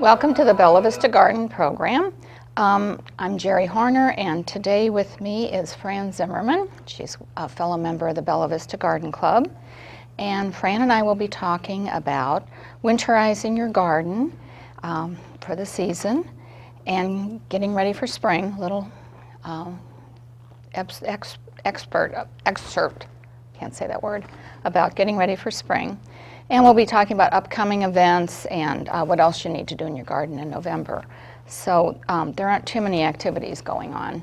Welcome to the Bella Vista Garden program. I'm Jerry Horner, and today with me is Fran Zimmermann. She's a fellow member of the Bella Vista Garden Club. And Fran and I will be talking about winterizing your garden for the season and getting ready for spring. A little excerpt, can't say that word, about getting ready for spring. And we'll be talking about upcoming events and what else you need to do in your garden in November. So there aren't too many activities going on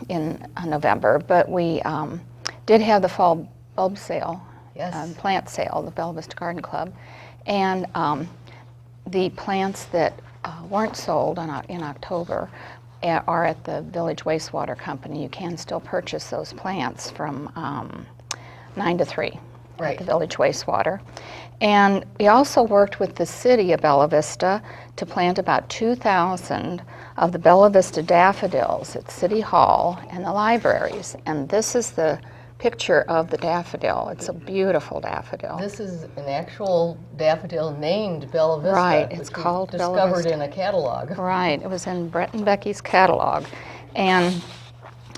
in November, but we did have the fall bulb sale, plant sale, the Bella Vista Garden Club. And the plants that weren't sold in October are at the Village Wastewater Company. You can still purchase those plants from 9 to 3. Right. At the Village Wastewater. And we also worked with the city of Bella Vista to plant about 2,000 of the Bella Vista daffodils at City Hall and the libraries. And this is the picture of the daffodil. It's a beautiful daffodil. This is an actual daffodil named Bella Vista. Right, it's called Bella discovered Vista. in a catalog. Right, it was in Brett and Becky's catalog. And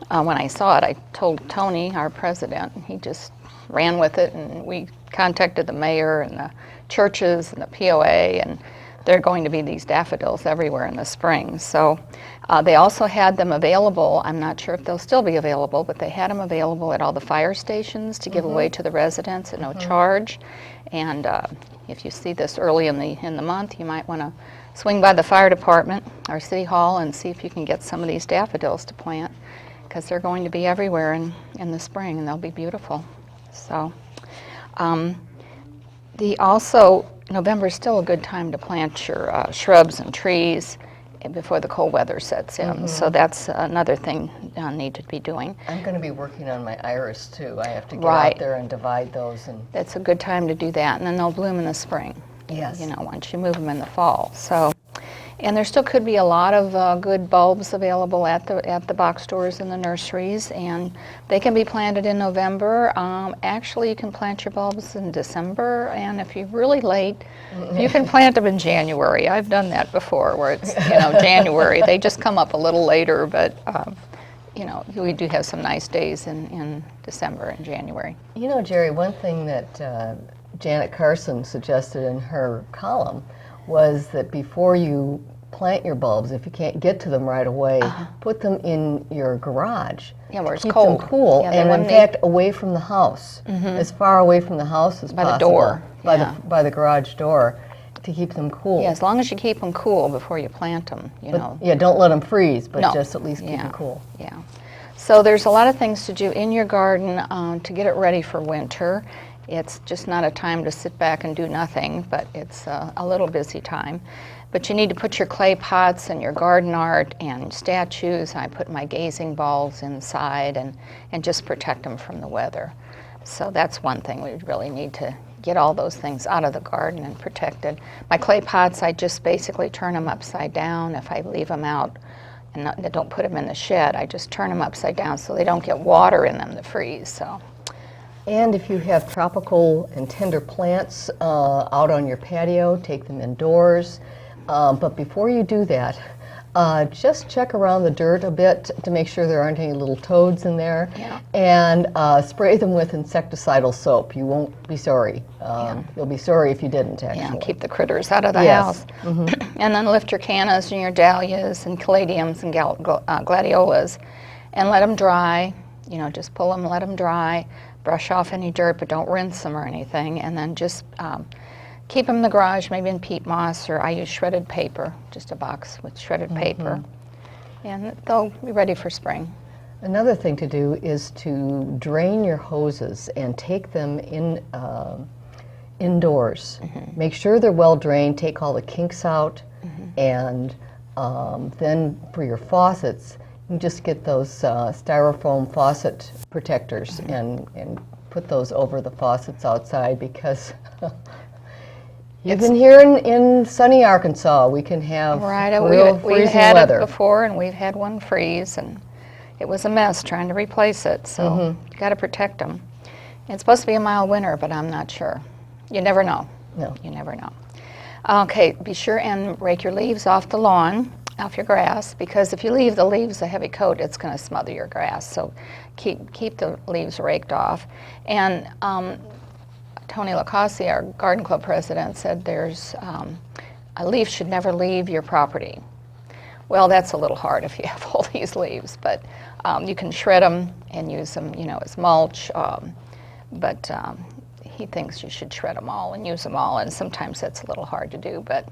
when I saw it, I told Tony, our president, and he just ran with it, and we contacted the mayor and the churches and the POA, and there are going to be these daffodils everywhere in the spring. So they also had them available. I'm not sure if they'll still be available, but they had them available at all the fire stations to give away to the residents at no charge. And if you see this early in the month, you might want to swing by the fire department or City Hall and see if you can get some of these daffodils to plant, because they're going to be everywhere in the spring, and they'll be beautiful. So, November is still a good time to plant your shrubs and trees before the cold weather sets in. So that's another thing I need to be doing. I'm going to be working on my iris too. I have to get Right. out there and divide those. And That's a good time to do that, and then they'll bloom in the spring. Yes. You know, once you move them in the fall. So, and there still could be a lot of good bulbs available at the box stores and the nurseries, and they can be planted in November. Actually, you can plant your bulbs in December, and if you're really late, you can plant them in January. I've done that before, where it's January. They just come up a little later, but we do have some nice days in December and January. you know, Jerry, one thing that Janet Carson suggested in her column was that before you plant your bulbs, if you can't get to them right away, put them in your garage. Yeah, where it's keep cold. them cool, Yeah, and in fact, away from the house, as far away from the house as By the possible. door, By yeah. by the garage door, to keep them cool. Yeah, as long as you keep them cool before you plant them, Yeah, don't let them freeze, but No. just at least keep Yeah. them cool. Yeah. So there's a lot of things to do in your garden to get it ready for winter. It's just not a time to sit back and do nothing, but it's a little busy time. But you need to put your clay pots and your garden art and statues. I put my gazing balls inside and just protect them from the weather. So that's one thing. We really need to get all those things out of the garden and protected. My clay pots, I just basically turn them upside down. If I leave them out and don't put them in the shed, I just turn them upside down so they don't get water in them to freeze. So. And if you have tropical and tender plants out on your patio, take them indoors. But before you do that, just check around the dirt a bit to make sure there aren't any little toads in there. Yeah. And spray them with insecticidal soap. You won't be sorry. You'll be sorry if you didn't, actually. Yeah, keep the critters out of the Yes. house. And then lift your cannas and your dahlias and caladiums and gladiolas and let them dry. Just pull them, let them dry. Brush off any dirt, but don't rinse them or anything. And then just keep them in the garage, maybe in peat moss, or I use shredded paper, just a box with shredded paper. And they'll be ready for spring. Another thing to do is to drain your hoses and take them indoors. Make sure they're well drained, take all the kinks out, and then for your faucets, you just get those styrofoam faucet protectors and put those over the faucets outside, because even here in sunny Arkansas, we can have real we've freezing had weather. it before, and we've had one freeze, and it was a mess trying to replace it. So you got to protect them. It's supposed to be a mild winter, but I'm not sure. You never know. No. You never know. Okay, be sure and rake your leaves off the lawn, off your grass, because if you leave the leaves a heavy coat, it's going to smother your grass. So keep the leaves raked off. And Tony Lacossi, our garden club president, said there's a leaf should never leave your property. Well, that's a little hard if you have all these leaves, but you can shred them and use them, as mulch. But he thinks you should shred them all and use them all, and sometimes that's a little hard to do, but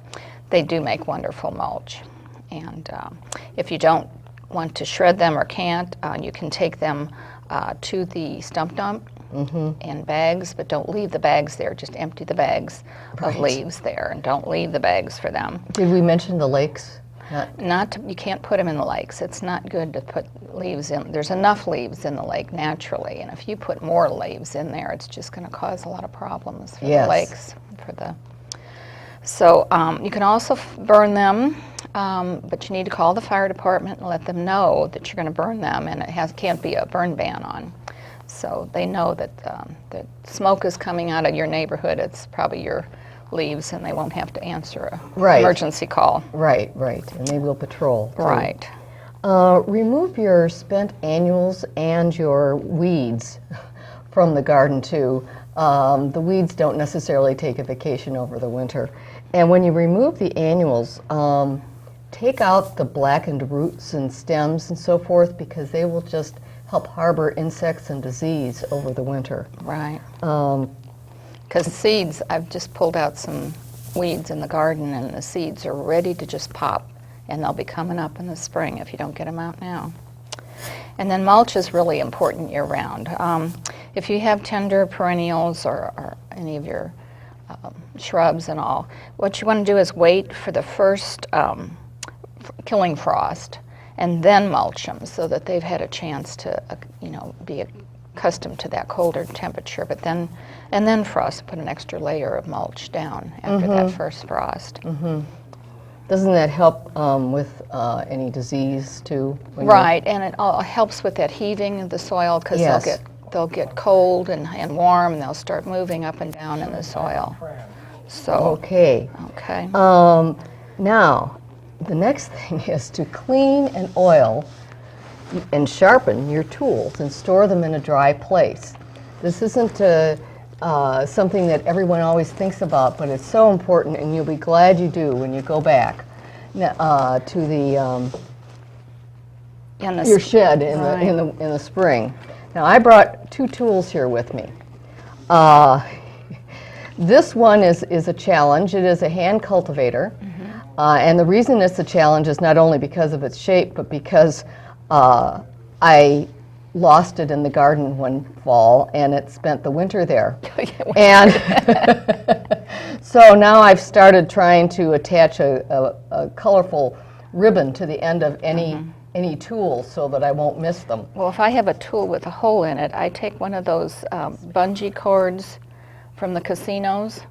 they do make wonderful mulch. And if you don't want to shred them or can't, you can take them to the stump dump in bags, but don't leave the bags there. Just empty the bags of leaves there, and don't leave the bags for them. Did we mention the lakes? You can't put them in the lakes. It's not good to put leaves in. There's enough leaves in the lake naturally, and if you put more leaves in there, it's just going to cause a lot of problems for the lakes. So you can also burn them, but you need to call the fire department and let them know that you're going to burn them, and it can't be a burn ban on. So they know that that smoke is coming out of your neighborhood. It's probably your leaves, and they won't have to answer a emergency call. Right, and they will patrol. Right. Remove your spent annuals and your weeds from the garden too. The weeds don't necessarily take a vacation over the winter. And when you remove the annuals, take out the blackened roots and stems and so forth, because they will just help harbor insects and disease over the winter. Right. Because seeds, I've just pulled out some weeds in the garden, and the seeds are ready to just pop, and they'll be coming up in the spring if you don't get them out now. And then mulch is really important year-round. If you have tender perennials or any of your shrubs and all, what you want to do is wait for the first killing frost and then mulch them so that they've had a chance to be accustomed to that colder temperature, but then frost, put an extra layer of mulch down after that first frost. Doesn't that help with any disease too? Right, and it all helps with that heaving of the soil, because they'll get cold and warm, and they'll start moving up and down in the soil. So okay. Now the next thing is to clean and oil and sharpen your tools and store them in a dry place. This isn't something that everyone always thinks about, but it's so important, and you'll be glad you do when you go back to your shed in the spring. Now, I brought two tools here with me. This one is a challenge. It is a hand cultivator, and the reason it's a challenge is not only because of its shape, but because I lost it in the garden one fall, and it spent the winter there. And so now I've started trying to attach a colorful ribbon to the end of any tool so that I won't miss them. Well, if I have a tool with a hole in it, I take one of those bungee cords from the casinos,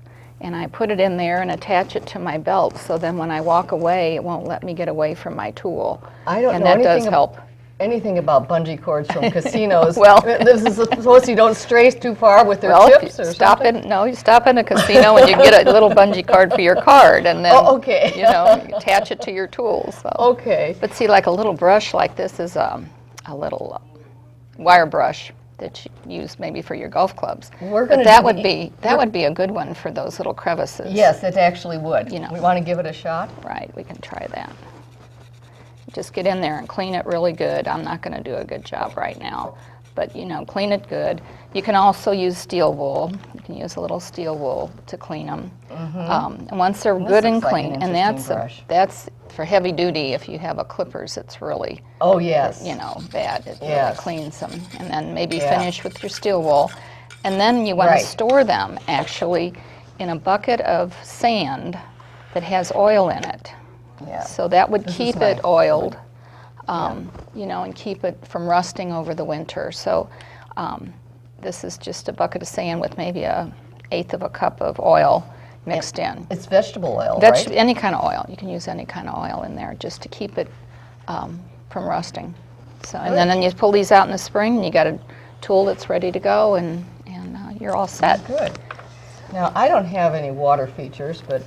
and I put it in there and attach it to my belt, so then when I walk away, it won't let me get away from my tool. I don't know that does help. Anything about bungee cords from casinos. Well, this is supposed you don't stray too far with their tips or something? You stop in a casino and you get a little bungee cord for your card, and then you attach it to your tools. So. Okay. But see, like a little brush like this is a little wire brush that you use maybe for your golf clubs. That would be a good one for those little crevices. Yes, it actually would. We want to give it a shot. Right, we can try that. Just get in there and clean it really good. I'm not going to do a good job right now, but clean it good. You can also use steel wool. You can use a little steel wool to clean them. And once they're good and clean, and that's for heavy duty. If you have a clippers, it's really bad. It really cleans them. And then maybe finish with your steel wool, and then you want to store them actually in a bucket of sand that has oil in it. So that would keep it oiled, and keep it from rusting over the winter. So this is just a bucket of sand with maybe 1/8 of a cup of oil mixed in. It's vegetable oil, right? Any kind of oil. You can use any kind of oil in there just to keep it from rusting. So, and then you pull these out in the spring, and you got a tool that's ready to go, and you're all set. Good. Now, I don't have any water features, but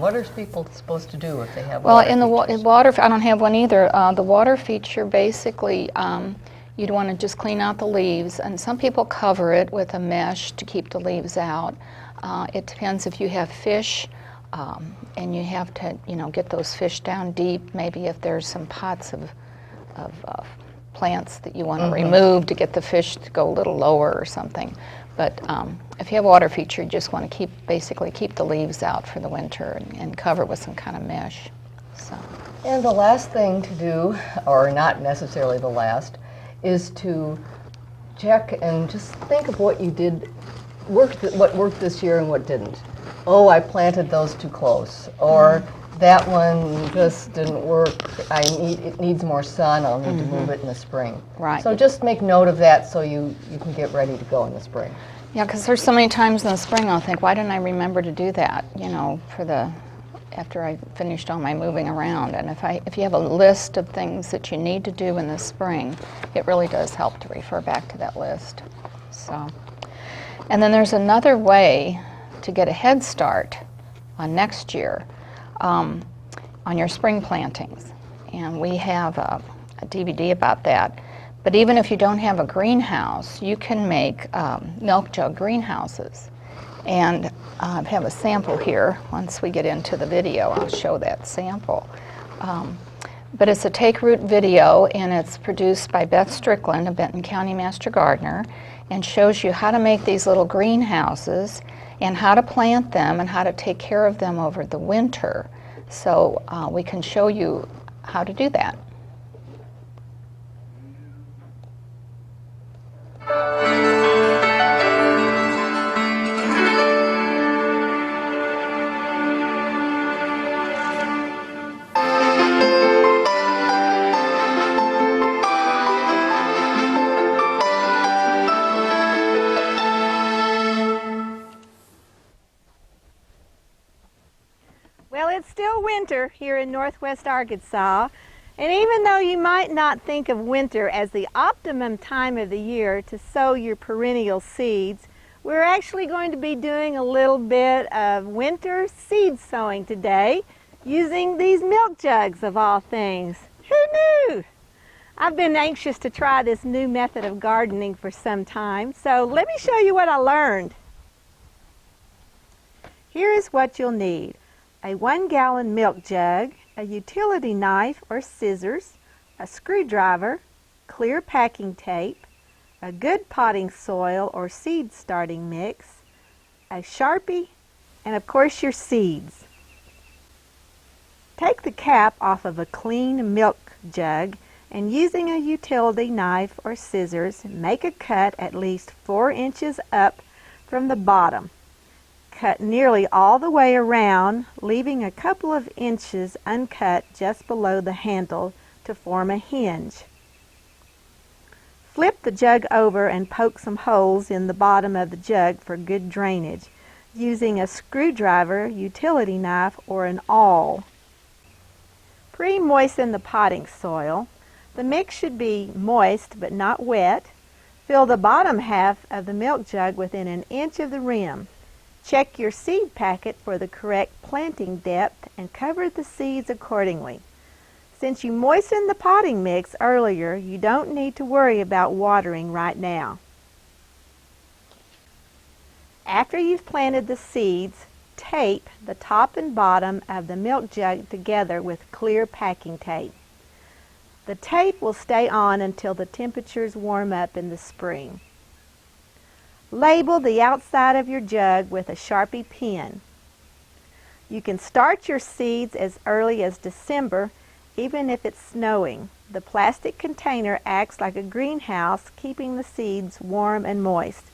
what are people supposed to do if they have Well, water in the features? water, I don't have one either. The water feature, basically, you'd want to just clean out the leaves, and some people cover it with a mesh to keep the leaves out. It depends if you have fish, and you have to, get those fish down deep. Maybe if there's some pots of plants that you want to remove to get the fish to go a little lower or something. But if you have water feature, you just want to basically keep the leaves out for the winter and cover it with some kind of mesh. So. And the last thing to do, or not necessarily the last, is to check and just think of what you did, what worked this year and what didn't. Oh, I planted those too close, or that one just didn't work. It needs more sun. I'll need to move it in the spring. Right. So just make note of that so you can get ready to go in the spring. Yeah, because there's so many times in the spring I'll think, why didn't I remember to do that? After I finished all my moving around. And if you have a list of things that you need to do in the spring, it really does help to refer back to that list. So, and then there's another way to get a head start on next year. On your spring plantings, and we have a DVD about that. But even if you don't have a greenhouse, you can make milk jug greenhouses. And I have a sample here. Once we get into the video, I'll show that sample. But it's a take root video, and it's produced by Beth Strickland, a Benton County Master Gardener, and shows you how to make these little greenhouses and how to plant them and how to take care of them over the winter. So we can show you how to do that. Well, it's still winter here in northwest Arkansas, and even though you might not think of winter as the optimum time of the year to sow your perennial seeds, we're actually going to be doing a little bit of winter seed sowing today using these milk jugs of all things. Who knew? I've been anxious to try this new method of gardening for some time, so let me show you what I learned. Here is what you'll need. A 1-gallon milk jug, a utility knife or scissors, a screwdriver, clear packing tape, a good potting soil or seed starting mix, a Sharpie, and of course your seeds. Take the cap off of a clean milk jug and using a utility knife or scissors, make a cut at least 4 inches up from the bottom. Cut nearly all the way around, leaving a couple of inches uncut just below the handle to form a hinge. Flip the jug over and poke some holes in the bottom of the jug for good drainage, using a screwdriver, utility knife, or an awl. Pre-moisten the potting soil. The mix should be moist but not wet. Fill the bottom half of the milk jug within an inch of the rim. Check your seed packet for the correct planting depth and cover the seeds accordingly. Since you moistened the potting mix earlier, you don't need to worry about watering right now. After you've planted the seeds, tape the top and bottom of the milk jug together with clear packing tape. The tape will stay on until the temperatures warm up in the spring. Label the outside of your jug with a Sharpie pen. You can start your seeds as early as December, even if it's snowing. The plastic container acts like a greenhouse, keeping the seeds warm and moist.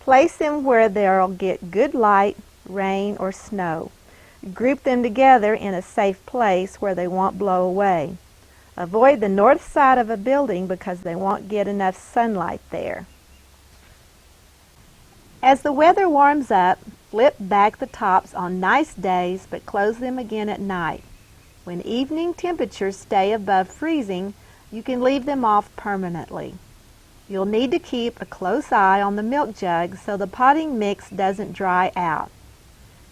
Place them where they'll get good light, rain, or snow. Group them together in a safe place where they won't blow away. Avoid the north side of a building because they won't get enough sunlight there. As the weather warms up, flip back the tops on nice days but close them again at night. When evening temperatures stay above freezing, you can leave them off permanently. You'll need to keep a close eye on the milk jug so the potting mix doesn't dry out.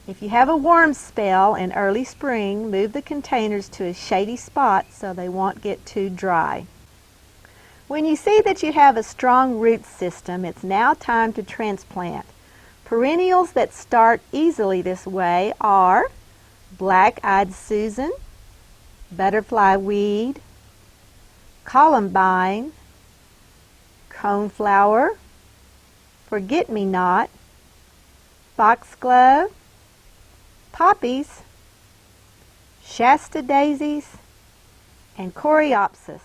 If you have a warm spell in early spring, move the containers to a shady spot so they won't get too dry. When you see that you have a strong root system, it's now time to transplant. Perennials that start easily this way are black-eyed Susan, butterfly weed, columbine, coneflower, forget-me-not, foxglove, poppies, Shasta daisies, and coreopsis.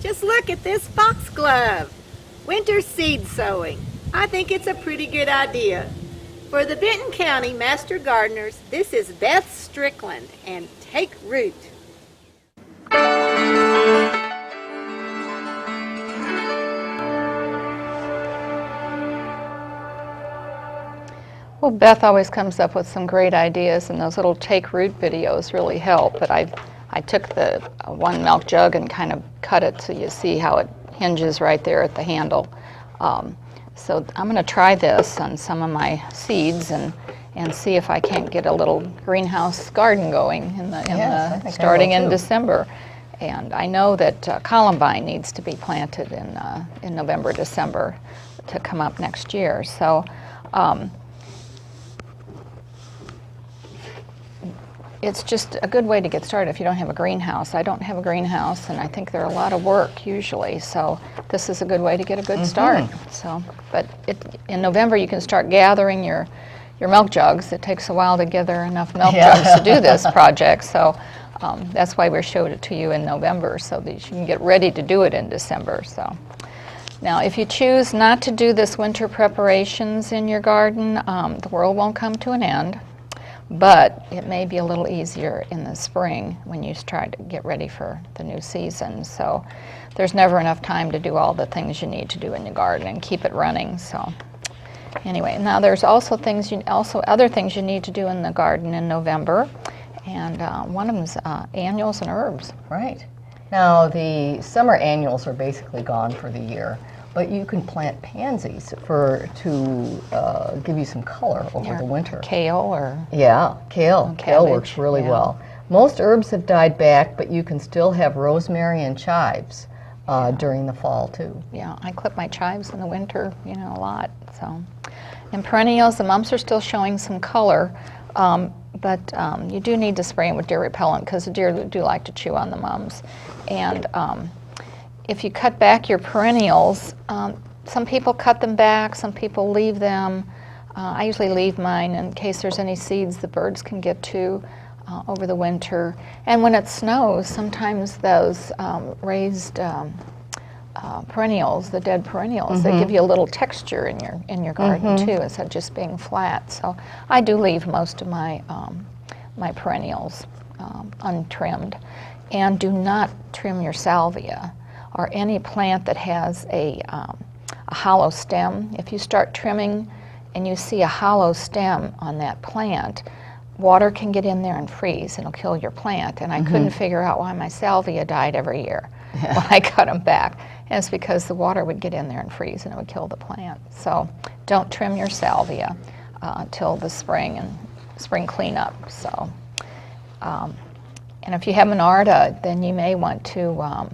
Just look at this foxglove. Winter seed sowing. I think it's a pretty good idea. For the Benton County Master Gardeners, this is Beth Strickland, and take root. Well, Beth always comes up with some great ideas, and those little take root videos really help. But I took the one milk jug and kind of cut it so you see how it hinges right there at the handle. So I'm going to try this on some of my seeds and see if I can't get a little greenhouse garden going starting in December. And I know that columbine needs to be planted in November, December to come up next year. So. It's just a good way to get started if you don't have a greenhouse. I don't have a greenhouse, and I think they're a lot of work usually, so this is a good way to get a good start. So, but in November you can start gathering your milk jugs. It takes a while to gather enough milk jugs to do this project, so that's why we showed it to you in November, so that you can get ready to do it in December. So. Now, if you choose not to do this winter preparations in your garden, the world won't come to an end. But it may be a little easier in the spring when you try to get ready for the new season. So there's never enough time to do all the things you need to do in the garden and keep it running. So anyway, now there's also other things you need to do in the garden in November, and one of them is annuals and herbs. Right. Now the summer annuals are basically gone for the year. But you can plant pansies to give you some color over the winter. Kale or? Yeah, kale. Kale works really yeah. well. Most herbs have died back, but you can still have rosemary and chives during the fall too. Yeah, I clip my chives in the winter, a lot. So, in perennials, the mums are still showing some color, but you do need to spray them with deer repellent because the deer do like to chew on the mums. And if you cut back your perennials, some people cut them back, some people leave them. I usually leave mine in case there's any seeds the birds can get to over the winter. And when it snows, sometimes those raised perennials, the dead perennials, they give you a little texture in your garden too, instead of just being flat. So I do leave most of my my perennials untrimmed. And do not trim your salvia or any plant that has a hollow stem. If you start trimming and you see a hollow stem on that plant, water can get in there and freeze and it'll kill your plant. And I couldn't figure out why my salvia died every year when I cut them back. And it's because the water would get in there and freeze and it would kill the plant. So don't trim your salvia till the spring and spring cleanup. So, and if you have Monarda, then you may want to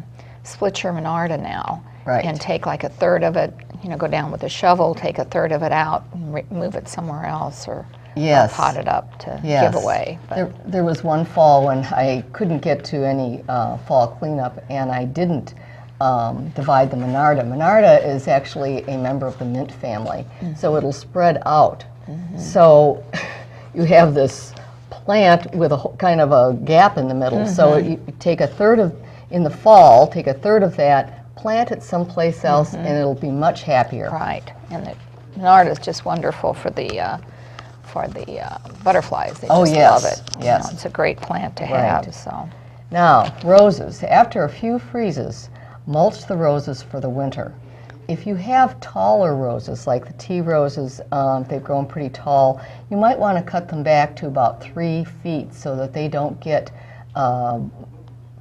split your Monarda now and take like a third of it, go down with a shovel, take a third of it out and move it somewhere else or pot it up to give away. There was one fall when I couldn't get to any fall cleanup and I didn't divide the Monarda. Monarda is actually a member of the mint family, so it'll spread out. So you have this plant with a kind of a gap in the middle. So you take a third of, in the fall, take a third of that, plant it someplace else, and it'll be much happier. Right, and the Monarda is just wonderful for the butterflies. They just love it. Yes, it's a great plant to have. So now roses. After a few freezes, mulch the roses for the winter. If you have taller roses, like the tea roses, they've grown pretty tall, you might want to cut them back to about 3 feet so that they don't get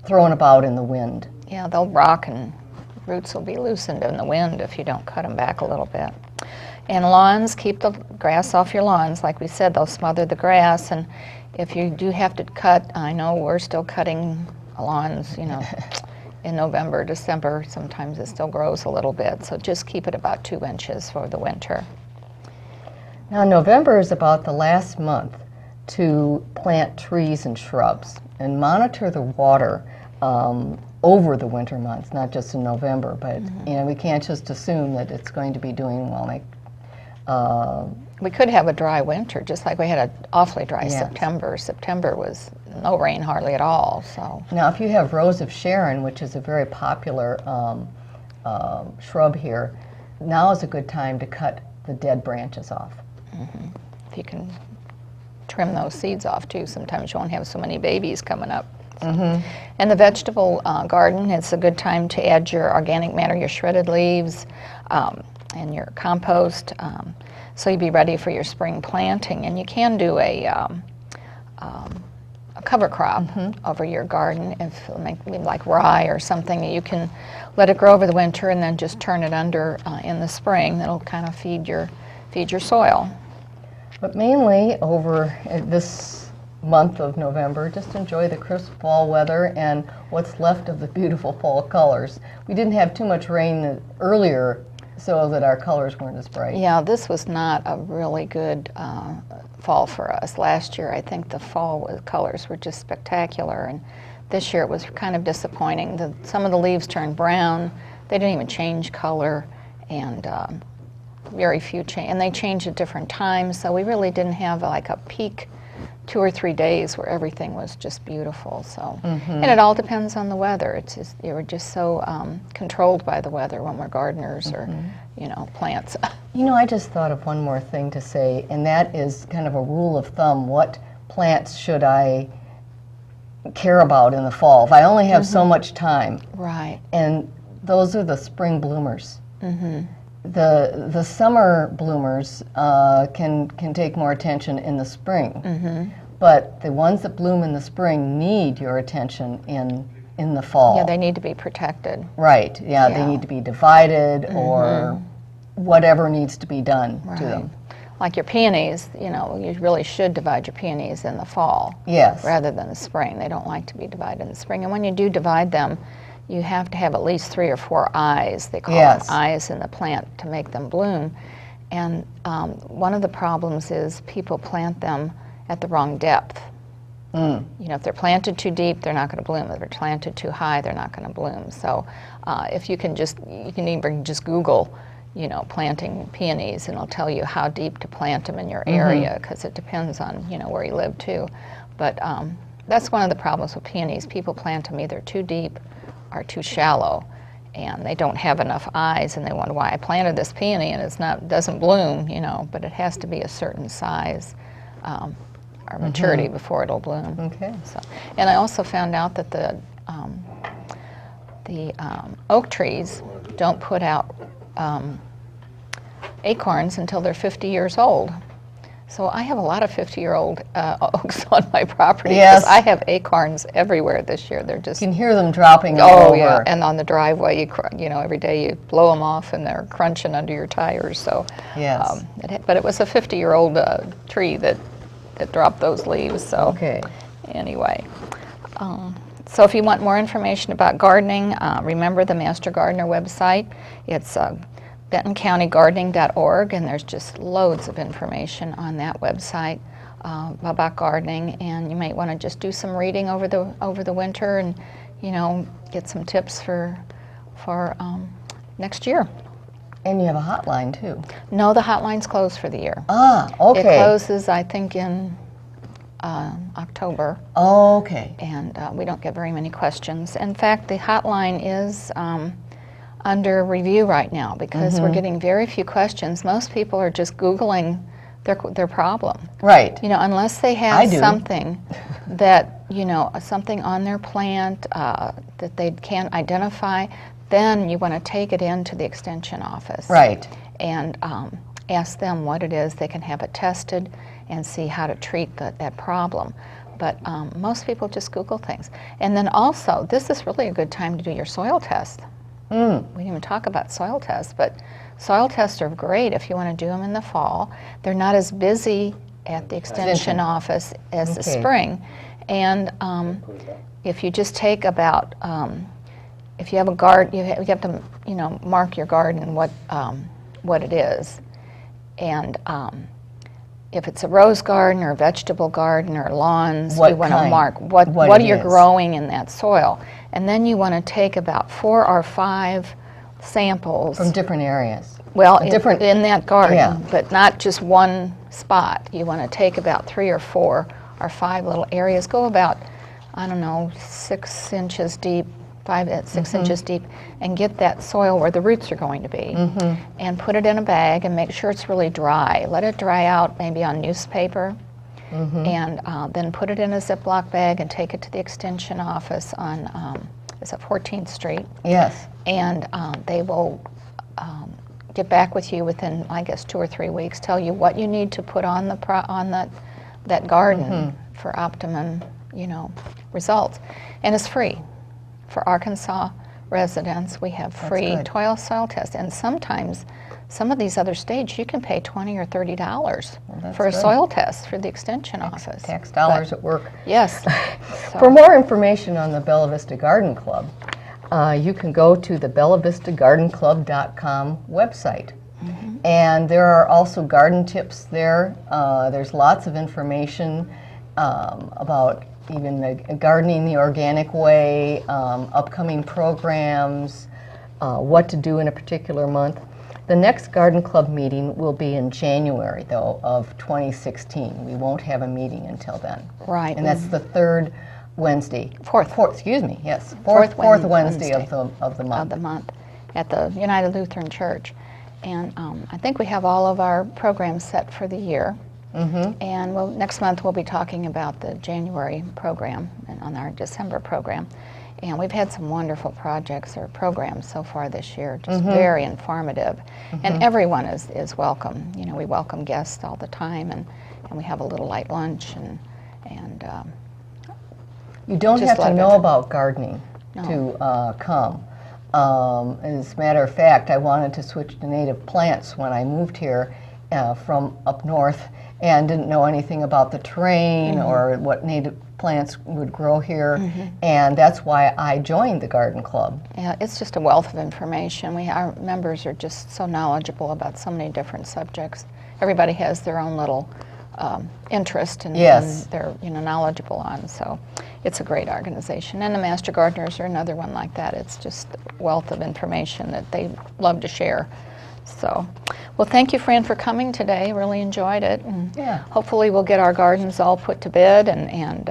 thrown about in the wind. Yeah, they'll rock and roots will be loosened in the wind if you don't cut them back a little bit. And lawns, keep the grass off your lawns. Like we said, they'll smother the grass. And if you do have to cut, I know we're still cutting lawns, you know, in November, December. Sometimes it still grows a little bit. So just keep it about 2 inches for the winter. Now, November is about the last month to plant trees and shrubs and monitor the water over the winter months, not just in November. But you know, we can't just assume that it's going to be doing well. We could have a dry winter, just like we had an awfully dry Yes. September. September was no rain hardly at all. So Now, if you have Rose of Sharon, which is a very popular shrub here, now is a good time to cut the dead branches off. if you can trim those seeds off too, sometimes you won't have so many babies coming up. And the vegetable garden, it's a good time to add your organic matter, your shredded leaves, and your compost, so you'd be ready for your spring planting. And you can do a cover crop over your garden, if maybe like rye or something. You can let it grow over the winter and then just turn it under in the spring. That'll kind of feed your soil. But mainly over this month of November, just enjoy the crisp fall weather and what's left of the beautiful fall colors. We didn't have too much rain earlier so that our colors weren't as bright. Yeah, this was not a really good fall for us. Last year, I think the fall colors were just spectacular, and this year it was kind of disappointing. Some of the leaves turned brown. They didn't even change color, and very few change. And they changed at different times, so we really didn't have like a peak 2 or 3 days where everything was just beautiful. So, and it all depends on the weather. It's just, we're just so controlled by the weather when we're gardeners or, you know, plants. You know, I just thought of one more thing to say, and that is kind of a rule of thumb. What plants should I care about in the fall? If I only have so much time. Right. And those are the spring bloomers. The summer bloomers can take more attention in the spring, but the ones that bloom in the spring need your attention in the fall. Yeah, they need to be protected. Right. Yeah, Yeah. they need to be divided or whatever needs to be done to them. Like your peonies, you know, you really should divide your peonies in the fall Yes. rather than the spring. They don't like to be divided in the spring. And when you do divide them, you have to have at least 3 or 4 eyes. They call Yes. them eyes in the plant to make them bloom. And one of the problems is people plant them at the wrong depth. You know, if they're planted too deep, they're not going to bloom. If they're planted too high, they're not going to bloom. So if you can even just Google, you know, planting peonies, and it'll tell you how deep to plant them in your area, because it depends on, you know, where you live too. But that's one of the problems with peonies. People plant them either too deep are too shallow, and they don't have enough eyes, and they wonder why I planted this peony and doesn't bloom, you know. But it has to be a certain size or maturity before it'll bloom. Okay. So, and I also found out that the oak trees don't put out acorns until they're 50 years old. So I have a lot of 50-year-old oaks on my property. Yes. 'Cause I have acorns everywhere this year. They're just You can hear them dropping all oh over. yeah, and on the driveway, you know, every day you blow them off and they're crunching under your tires. So Yes. but it was a 50-year-old tree that dropped those leaves. So Okay. anyway, so if you want more information about gardening, remember the Master Gardener website. It's BentonCountyGardening.org, and there's just loads of information on that website about gardening. And you might want to just do some reading over the winter, and you know, get some tips for next year. And you have a hotline too. No, the hotline's closed for the year. Ah, okay. It closes, I think, in October, Okay. and we don't get very many questions. In fact, the hotline is under review right now because we're getting very few questions. Most people are just Googling their problem. Right. You know, unless they I have do. something that, you know, something on their plant that they can't identify, then you want to take it into the extension office. Right. And ask them what it is. They can have it tested and see how to treat that problem. But most people just Google things. And then also, this is really a good time to do your soil test. We didn't even talk about soil tests, but soil tests are great if you want to do them in the fall. They're not as busy at the extension office as the spring. And if you just take about, if you have a garden, you have to, mark your garden what it is. And if it's a rose garden or a vegetable garden or lawns, you want to mark what you're growing in that soil. And then you want to take about 4 or 5 samples. From different areas. Well, in that garden, but not just one spot. You want to take about 3 or 4 or 5 little areas, go about, 6 inches deep, 6 inches deep, and get that soil where the roots are going to be, and put it in a bag and make sure it's really dry. Let it dry out maybe on newspaper, and then put it in a Ziploc bag and take it to the extension office on, is it 14th Street? Yes. And they will get back with you within, I guess, 2 or 3 weeks, tell you what you need to put on that garden for optimum, results. And it's free. For Arkansas residents, we have free soil test. And sometimes, some of these other states, you can pay $20 or $30 for a soil test for the extension office. Tax dollars at work. Yes. For more information on the Bella Vista Garden Club, you can go to the bellavistagardenclub.com website. And there are also garden tips there. There's lots of information about even gardening the organic way, upcoming programs, what to do in a particular month. The next garden club meeting will be in January, though, of 2016. We won't have a meeting until then. Right. And that's the third Wednesday. Fourth, excuse me, yes. Fourth Wednesday of the month. Of the month at the United Lutheran Church. And I think we have all of our programs set for the year. And next month we'll be talking about the January program and on our December program. And we've had some wonderful projects or programs so far this year, just very informative. And everyone is welcome. We welcome guests all the time, and we have a little light lunch. And you don't have to know about gardening to come. As a matter of fact, I wanted to switch to native plants when I moved here from up north, and didn't know anything about the terrain or what native plants would grow here, and that's why I joined the garden club. Yeah, it's just a wealth of information. Our members are just so knowledgeable about so many different subjects. Everybody has their own little interest and they're knowledgeable on, so it's a great organization. And the Master Gardeners are another one like that. It's just a wealth of information that they love to share. So, well, thank you, Fran, for coming today. Really enjoyed it. And hopefully we'll get our gardens all put to bed and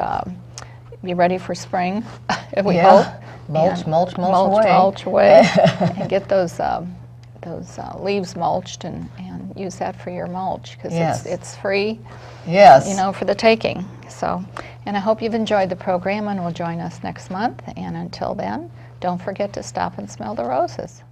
be ready for spring, we hope. Mulch away. And get those leaves mulched and use that for your mulch, because it's free, for the taking. So, and I hope you've enjoyed the program and will join us next month. And until then, don't forget to stop and smell the roses.